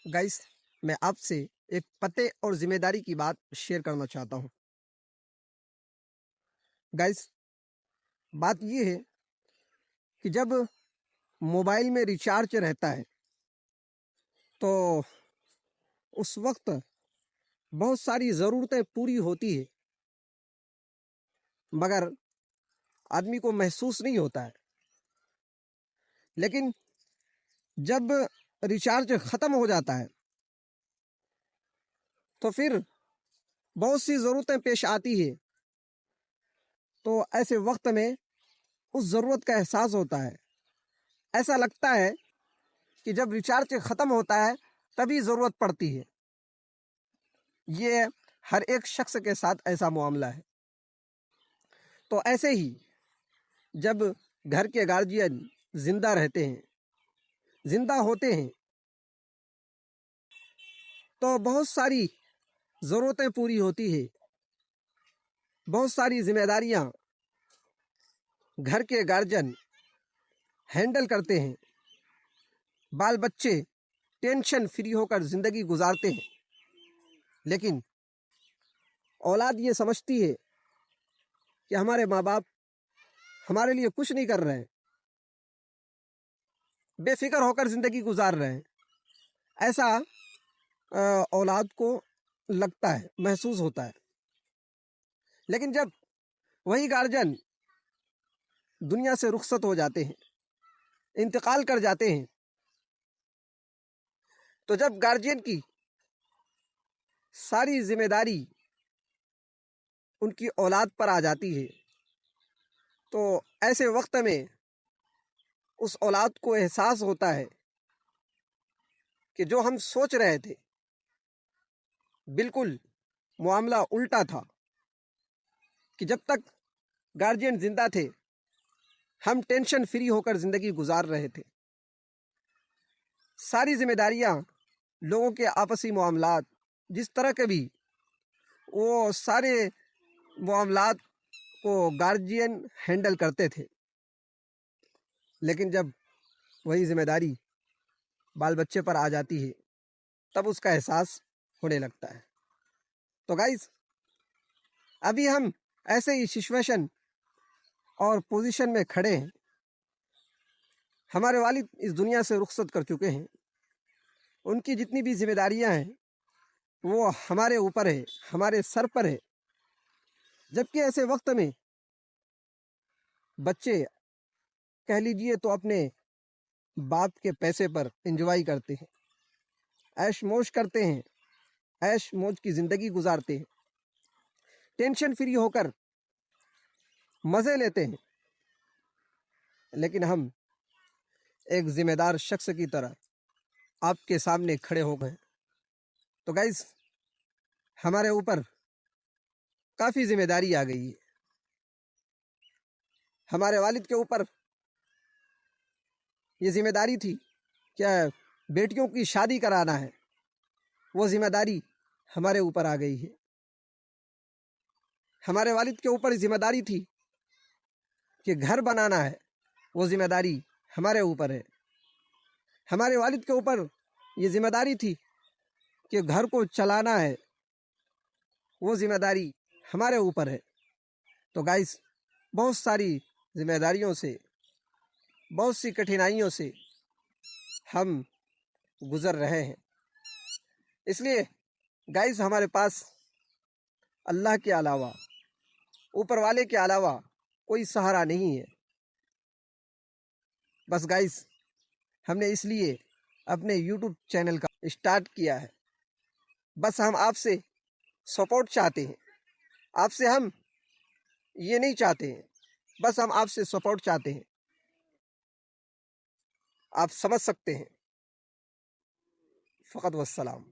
Guys, मैं आपसे एक पते और ज़िम्मेदारी की बात शेयर करना चाहता हूँ। गाइस, बात ये है कि जब मोबाइल में रिचार्ज रहता है, तो उस वक़्त बहुत सारी ज़रूरतें पूरी होती है, मगर आदमी को महसूस नहीं होता है। लेकिन जब रिचार्ज ख़त्म हो जाता है, तो फिर बहुत सी ज़रूरतें पेश आती है। तो ऐसे वक़्त में उस ज़रूरत का एहसास होता है। ऐसा लगता है कि जब रिचार्ज ख़त्म होता है, तभी ज़रूरत पड़ती है। ये हर एक शख्स के साथ ऐसा मामला है। तो ऐसे ही जब घर के गार्जियन ज़िंदा रहते हैं, ज़िंदा होते हैं, तो बहुत सारी ज़रूरतें पूरी होती है। बहुत सारी ज़िम्मेदारियाँ घर के गार्जियन हैंडल करते हैं। बाल बच्चे टेंशन फ्री होकर ज़िंदगी गुजारते हैं। लेकिन औलाद ये समझती है कि हमारे माँ बाप हमारे लिए कुछ नहीं कर रहे हैं, बेफिक्र होकर ज़िंदगी गुजार रहे हैं। ऐसा औलाद को लगता है, महसूस होता है। लेकिन जब वही गार्जियन दुनिया से रुखसत हो जाते हैं, इंतकाल कर जाते हैं, तो जब गार्जियन की सारी जिम्मेदारी उनकी औलाद पर आ जाती है, तो ऐसे वक्त में उस औलाद को एहसास होता है कि जो हम सोच रहे थे, बिल्कुल मामला उल्टा था। कि जब तक गार्जियन जिंदा थे, हम टेंशन फ्री होकर ज़िंदगी गुजार रहे थे। सारी जिम्मेदारियां, लोगों के आपसी मामलात, जिस तरह के भी, वो सारे मामलात को गार्जियन हैंडल करते थे। लेकिन जब वही जिम्मेदारी बाल बच्चे पर आ जाती है, तब उसका एहसास होने लगता है। तो गाइस, अभी हम ऐसे ही सिचुएशन और पोजीशन में खड़े हैं। हमारे वालिद इस दुनिया से रुखसत कर चुके हैं। उनकी जितनी भी जिम्मेदारियां हैं, वो हमारे ऊपर है, हमारे सर पर है। जबकि ऐसे वक्त में बच्चे, कह लीजिए तो, अपने बाप के पैसे पर एंजॉय करते हैं, ऐश मौज करते हैं, ऐश मौज की ज़िंदगी गुजारते हैं, टेंशन फ्री होकर मज़े लेते हैं। लेकिन हम एक ज़िम्मेदार शख्स की तरह आपके सामने खड़े हो गए। तो गाइस, हमारे ऊपर काफ़ी ज़िम्मेदारी आ गई है। हमारे वालिद के ऊपर ये ज़िम्मेदारी थी क्या बेटियों की शादी कराना है, वो ज़िम्मेदारी हमारे ऊपर आ गई है। हमारे वालिद के ऊपर ज़िम्मेदारी थी कि घर बनाना है, वो ज़िम्मेदारी हमारे ऊपर है। हमारे वालिद के ऊपर ये ज़िम्मेदारी थी कि घर को चलाना है, वो ज़िम्मेदारी हमारे ऊपर है। तो गाइस, बहुत सारी ज़िम्मेदारियों से, बहुत सी कठिनाइयों से हम गुज़र रहे हैं। इसलिए गाइस, हमारे पास अल्लाह के अलावा, ऊपर वाले के अलावा कोई सहारा नहीं है। बस गाइस, हमने इसलिए अपने YouTube चैनल का स्टार्ट किया है। बस हम आपसे सपोर्ट चाहते हैं। आपसे हम ये नहीं चाहते हैं, बस हम आपसे सपोर्ट चाहते हैं। आप समझ सकते हैं। फ़कत वस्सलाम।